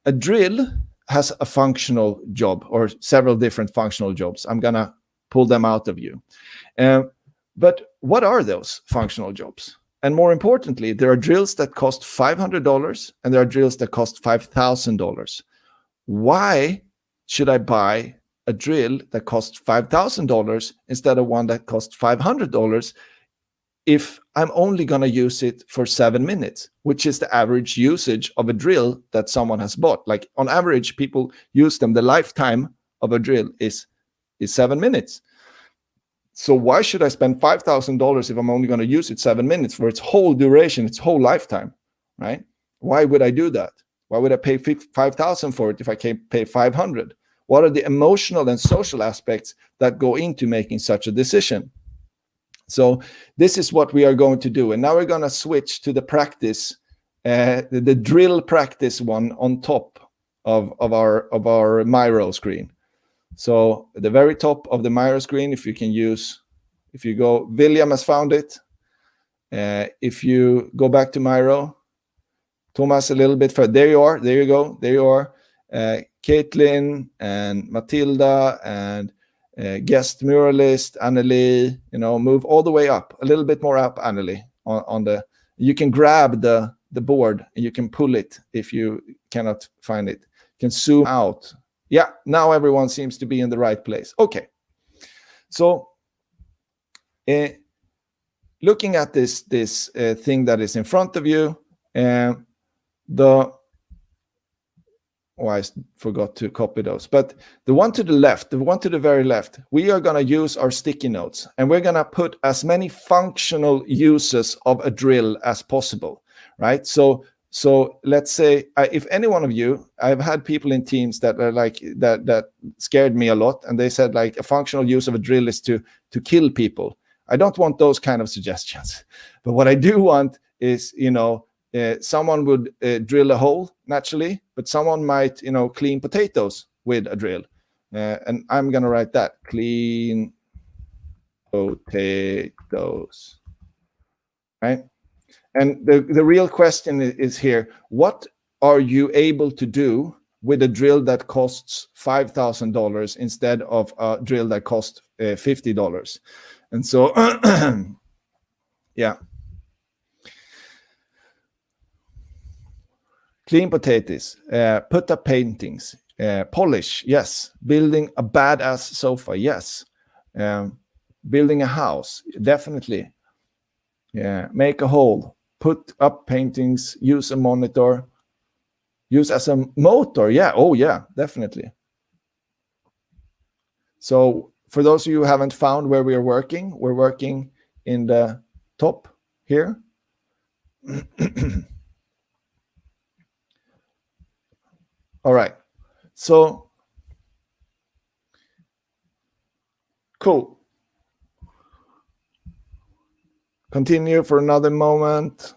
A drill has a functional job, or several different functional jobs. I'm gonna pull them out of you. But what are those functional jobs? And more importantly, there are drills that cost $500 and there are drills that cost $5,000. Why should I buy a drill that costs $5,000 instead of one that costs $500 if I'm only going to use it for 7 minutes, which is the average usage of a drill that someone has bought? Like on average, people use them. The lifetime of a drill is 7 minutes. So why should I spend $5,000 if I'm only going to use it 7 minutes for its whole duration, its whole lifetime, right? Why would I do that? Why would I pay $5,000 for it if I can pay $500? What are the emotional and social aspects that go into making such a decision? So this is what we are going to do. And now we're going to switch to the practice, the drill practice one on top of our Miro screen. So at the very top of the Miro screen, if you go, William has found it. If you go back to Miro, Thomas a little bit further. There you are. There you go. There you are. Caitlin and Matilda and guest muralist Anneli. Move all the way up, a little bit more up, Anneli. On the, you can grab the board and you can pull it if you cannot find it. You can zoom out. Yeah, now everyone seems to be in the right place. Okay, so looking at this thing that is in front of you, I forgot to copy those, but the one to the left, the one to the very left, we are going to use our sticky notes and we're going to put as many functional uses of a drill as possible, right? So let's say if any one of you, I've had people in teams that are like that scared me a lot, and they said like a functional use of a drill is to kill people. I don't want those kind of suggestions, but what I do want is someone would drill a hole naturally, but someone might clean potatoes with a drill, and I'm gonna write that: clean potatoes, right? And the real question is here: what are you able to do with a drill that costs $5,000 instead of a drill that costs $50? And so, yeah. Clean potatoes, put up paintings, polish, yes. Building a badass sofa, yes. Building a house, definitely. Yeah, make a hole, put up paintings, use a monitor, use as a motor, yeah. Oh yeah, definitely. So for those of you who haven't found where we are working, we're working in the top here. All right, so cool. Continue for another moment.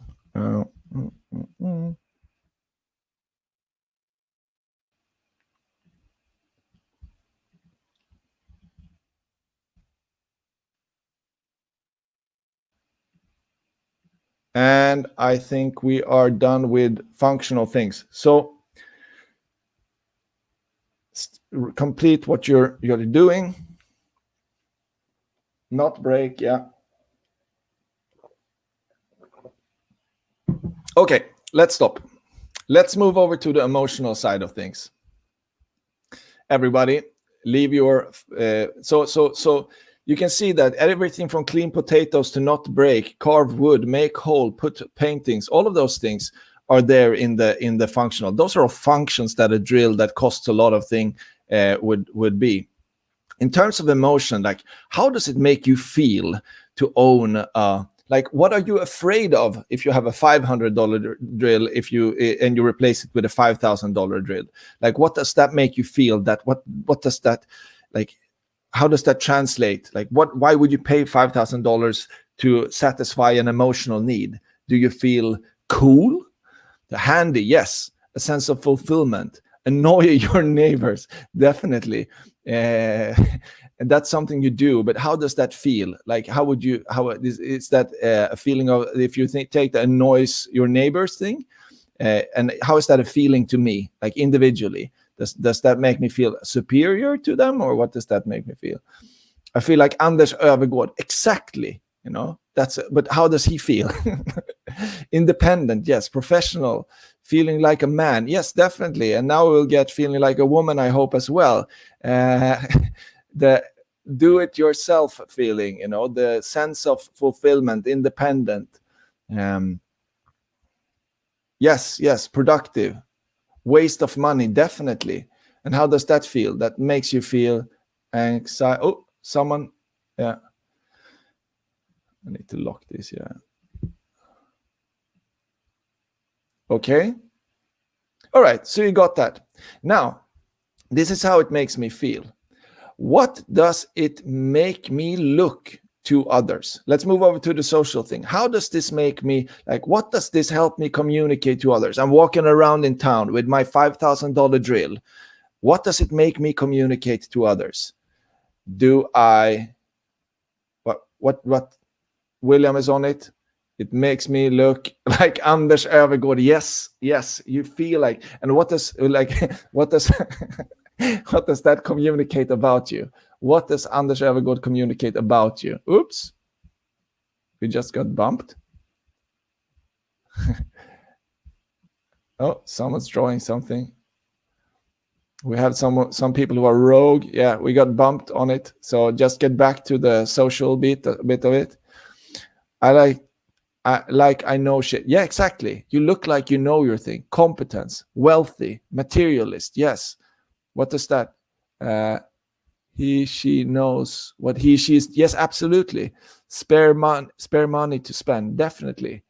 And I think we are done with functional things. So complete what you're doing. Not break, yeah. Okay, let's stop. Let's move over to the emotional side of things. Everybody, leave your so you can see that everything from clean potatoes to not break, carve wood, make hole, put paintings, all of those things are there in the functional. Those are all functions that a drill that costs a lot of thing would be. In terms of emotion, like how does it make you feel to own like what are you afraid of if you have a $500 drill and you replace it with a $5,000 drill? Like what does that make you feel? That what does that, like how does that translate? Like why would you pay $5,000 to satisfy an emotional need? Do you feel cool? Handy, yes. A sense of fulfillment. Annoy your neighbors, definitely. and that's something you do, but how does that feel? Like, how is that a feeling of, if you take the annoys your neighbors thing, and how is that a feeling to me, like individually? Does that make me feel superior to them, or what does that make me feel? I feel like Anders Övergård, exactly, but how does he feel? Independent, yes. Professional, feeling like a man, yes, definitely. And now we'll get feeling like a woman, I hope, as well. The do-it-yourself feeling, the sense of fulfillment, independent. Yes, productive. Waste of money, definitely. And how does that feel? That makes you feel anxiety. Oh, someone, yeah. I need to lock this, yeah. Okay. All right, so you got that. Now, this is how it makes me feel. What does it make me look to others? Let's move over to the social thing. How does this make me, like, what does this help me communicate to others? I'm walking around in town with my $5,000 drill. What does it make me communicate to others? Do I, what William is on it? It makes me look like Anders Övergård. Yes, you feel like, and what does what does that communicate about you? What does Anders Övergård communicate about you? Oops, we just got bumped. Oh, someone's drawing something. We have some people who are rogue. Yeah, we got bumped on it. So just get back to the social bit of it. I know shit. Yeah, exactly. You look like you know your thing. Competence, wealthy, materialist. Yes. What does that? She knows what she is. Yes, absolutely. Spare money to spend. Definitely.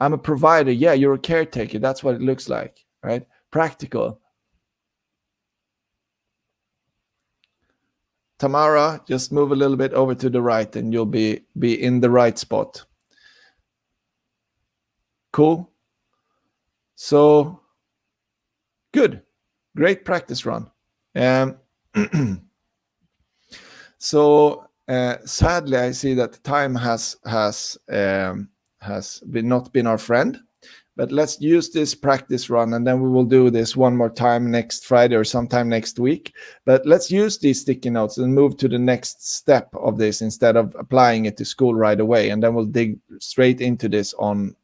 I'm a provider. Yeah, you're a caretaker. That's what it looks like, right? Practical. Tamara, just move a little bit over to the right and you'll be in the right spot. Cool. So good. Great practice run. So sadly, I see that time has not been our friend. But let's use this practice run, and then we will do this one more time next Friday or sometime next week. But let's use these sticky notes and move to the next step of this instead of applying it to school right away. And then we'll dig straight into this on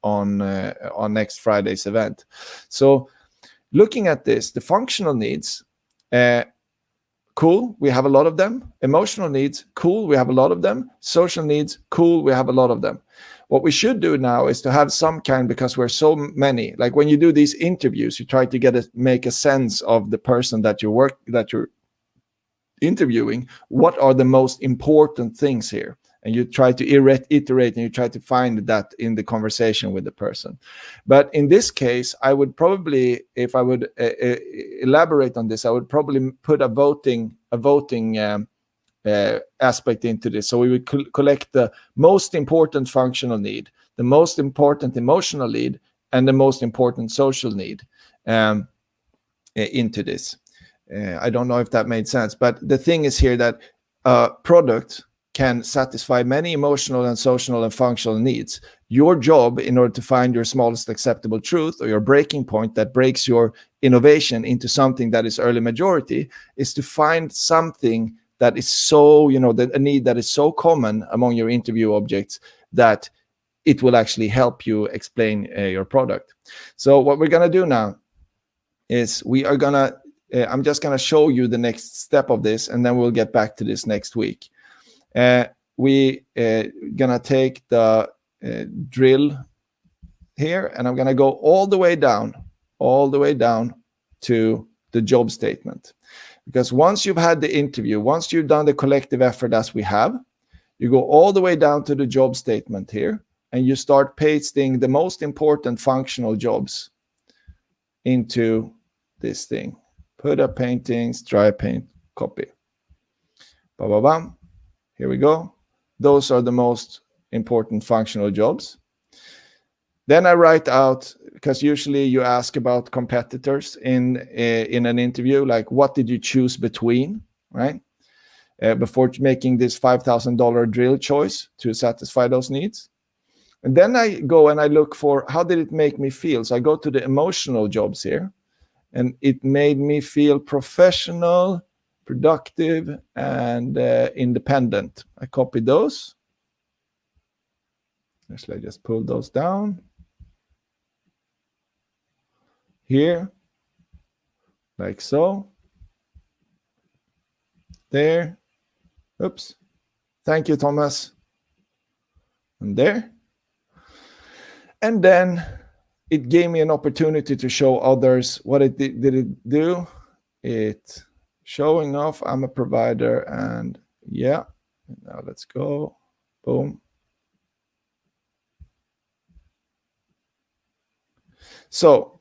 next Friday's event. So looking at this, the functional needs, cool, we have a lot of them. Emotional needs, cool, we have a lot of them. Social needs, cool, we have a lot of them. What we should do now is to have some kind, because we're so many, like when you do these interviews, you try to make a sense of the person that you're interviewing. What are the most important things here? And you try to iterate and you try to find that in the conversation with the person. But in this case, I would probably, if I would elaborate on this, I would probably put a voting aspect into this. So we would collect the most important functional need, the most important emotional need, and the most important social need into this. I don't know if that made sense, but the thing is here that a product can satisfy many emotional and social and functional needs. Your job, in order to find your smallest acceptable truth or your breaking point that breaks your innovation into something that is early majority, is to find something that is so, a need that is so common among your interview objects that it will actually help you explain your product. So what we're going to do now is I'm just going to show you the next step of this, and then we'll get back to this next week. We going to take the drill here, and I'm going to go all the way down to the job statement. Because once you've had the interview, once you've done the collective effort as we have, you go all the way down to the job statement here, and you start pasting the most important functional jobs into this thing. Put up paintings, dry paint, copy. Ba-ba-bam. Here we go. Those are the most important functional jobs. Then I write out, because usually you ask about competitors in an interview, like what did you choose between, right? before making this $5,000 drill choice to satisfy those needs. And then I go and I look for how did it make me feel. So I go to the emotional jobs here, and it made me feel professional, productive, and independent. I copied those. Actually, I just pull those down here, like so. There. Oops. Thank you, Thomas. And there. And then it gave me an opportunity to show others what it did it do. It showing off I'm a provider, and yeah. Now let's go. Boom. So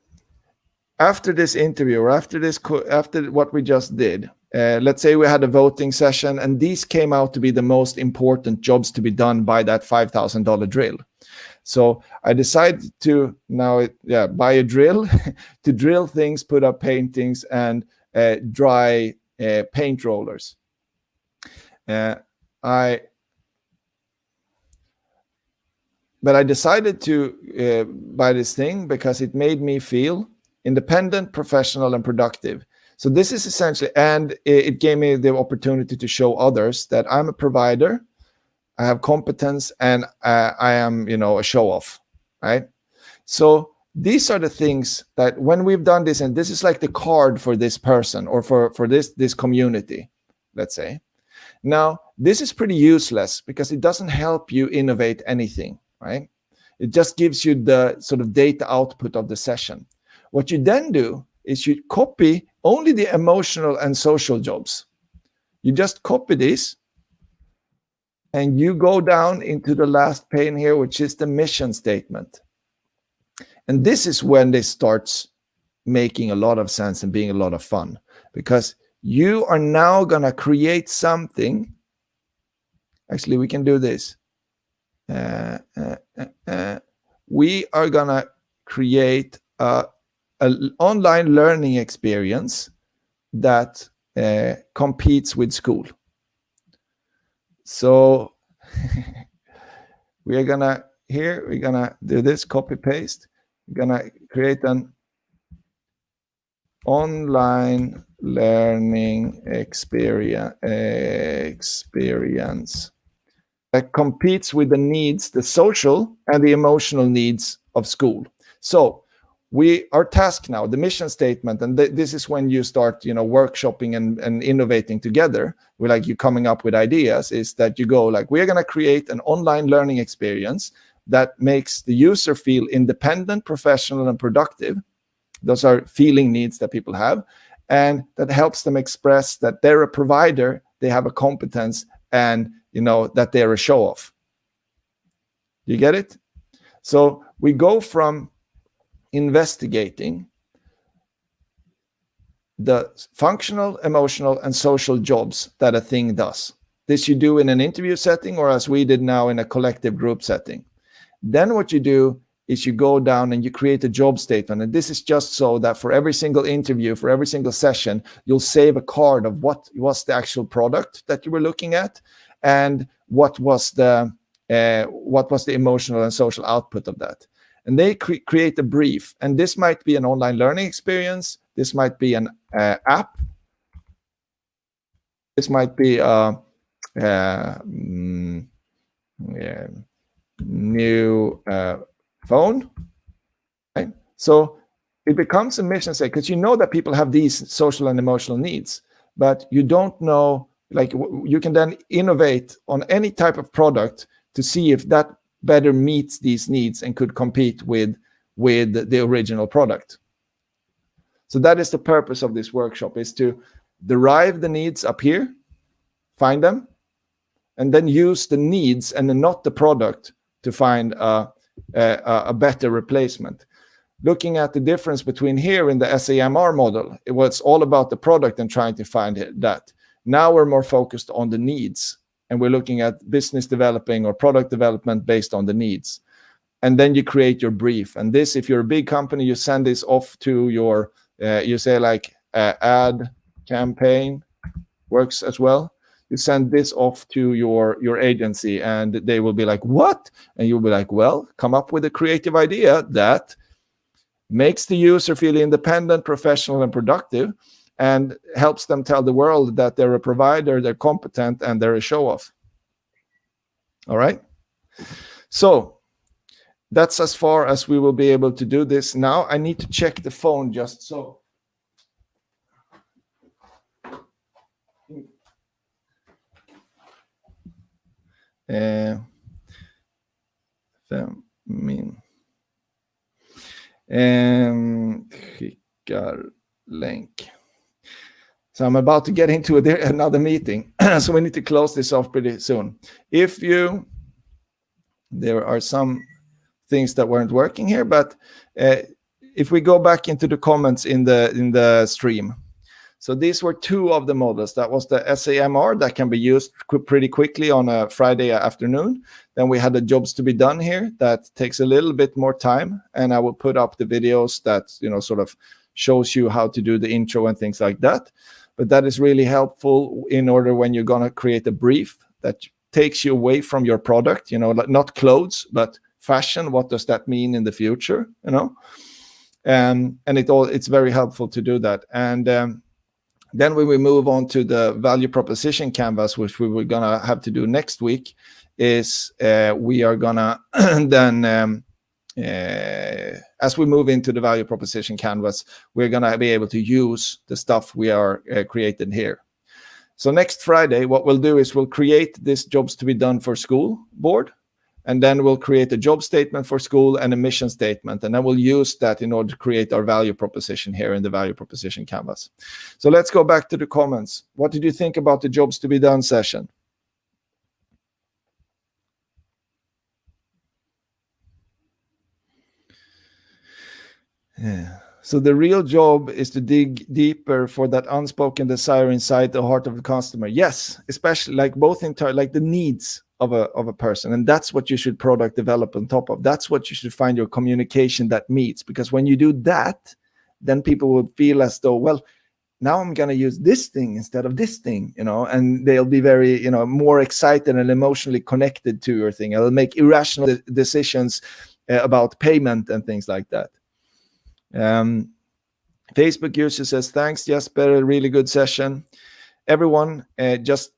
after this interview, or after what we just did, let's say we had a voting session, and these came out to be the most important jobs to be done by that $5,000 drill. So I decided to now buy a drill to drill things, put up paintings, and dry paint rollers. But I decided to buy this thing because it made me feel independent, professional, and productive. So this is essentially, and it gave me the opportunity to show others that I'm a provider, I have competence, and I am, a show-off, right? So these are the things that when we've done this, and this is like the card for this person or for this community, let's say. Now, this is pretty useless because it doesn't help you innovate anything, right? It just gives you the sort of data output of the session. What you then do is you copy only the emotional and social jobs. You just copy this, and you go down into the last pane here, which is the mission statement. And this is when this starts making a lot of sense and being a lot of fun, because you are now going to create something. Actually, we can do this. We are going to create an online learning experience that competes with school. So we're gonna do this, copy paste. We're gonna create an online learning experience that competes with the needs, the social and the emotional needs of school. So our task now, the mission statement, and this is when you start, workshopping and innovating together. We're like, you coming up with ideas, is that you go like, we're going to create an online learning experience that makes the user feel independent, professional, and productive. Those are feeling needs that people have, and that helps them express that they're a provider, they have a competence, and that they're a show-off. You get it? So we go from investigating the functional, emotional, and social jobs that a thing does. This you do in an interview setting, or as we did now in a collective group setting. Then what you do is you go down and you create a job statement. And this is just so that for every single interview, for every single session, you'll save a card of what was the actual product that you were looking at, and what was the emotional and social output of that. And they create a brief. And this might be an online learning experience. This might be an app. This might be a new phone. Right? So it becomes a mission statement, because you know that people have these social and emotional needs, but you don't know, like, you can then innovate on any type of product to see if that better meets these needs and could compete with the original product. So that is the purpose of this workshop, is to derive the needs up here, find them, and then use the needs and not the product to find a better replacement. Looking at the difference between here in the SAMR model, it was all about the product and trying to find that. Now we're more focused on the needs, and we're looking at business developing or product development based on the needs. And then you create your brief. And this, if you're a big company, you send this off to your, you say like ad campaign works as well. You send this off to your agency, and they will be like, what? And you'll be like, well, come up with a creative idea that makes the user feel independent, professional, and productive, and helps them tell the world that they're a provider, they're competent, and they're a show-off. All right? So that's as far as we will be able to do this. Now I need to check the phone just so. Skickar länk. So I'm about to get into another meeting, so we need to close this off pretty soon. There are some things that weren't working here, but if we go back into the comments in the stream. So these were two of the models. That was the SAMR that can be used pretty quickly on a Friday afternoon. Then we had the jobs to be done here that takes a little bit more time. And I will put up the videos that, sort of shows you how to do the intro and things like that. But that is really helpful in order when you're going to create a brief that takes you away from your product, not clothes, but fashion. What does that mean in the future, And it's very helpful to do that. And then when we move on to the value proposition canvas, which we were going to have to do next week, is we are going to then, as we move into the value proposition canvas, we're going to be able to use the stuff we are created here. So next Friday, what we'll do is we'll create this jobs to be done for school board. And then we'll create a job statement for school and a mission statement. And then we'll use that in order to create our value proposition here in the value proposition canvas. So let's go back to the comments. What did you think about the jobs to be done session? Yeah. So the real job is to dig deeper for that unspoken desire inside the heart of the customer. Yes, especially like both like the needs of a person, and that's what you should product develop on top of. That's what you should find your communication that meets, because when you do that, then people will feel as though, well, now I'm going to use this thing instead of this thing, and they'll be very, more excited and emotionally connected to your thing. It'll make irrational decisions about payment and things like that. Facebook user says, thanks, Jesper, really good session. Everyone, just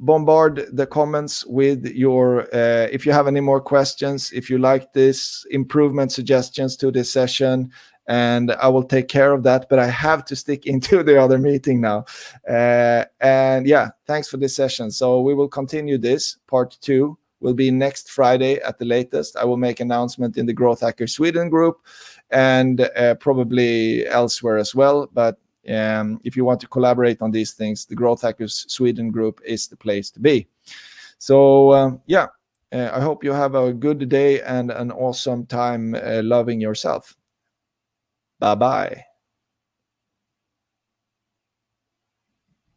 bombard the comments with your, if you have any more questions, if you like this, improvement suggestions to this session, and I will take care of that, but I have to stick into the other meeting now. And yeah, thanks for this session. So we will continue this. Part 2 will be next Friday at the latest. I will make announcement in the Growth Hacker Sweden group and probably elsewhere as well. But if you want to collaborate on these things, the Growth Hackers Sweden group is the place to be. So I hope you have a good day and an awesome time loving yourself. Bye-bye.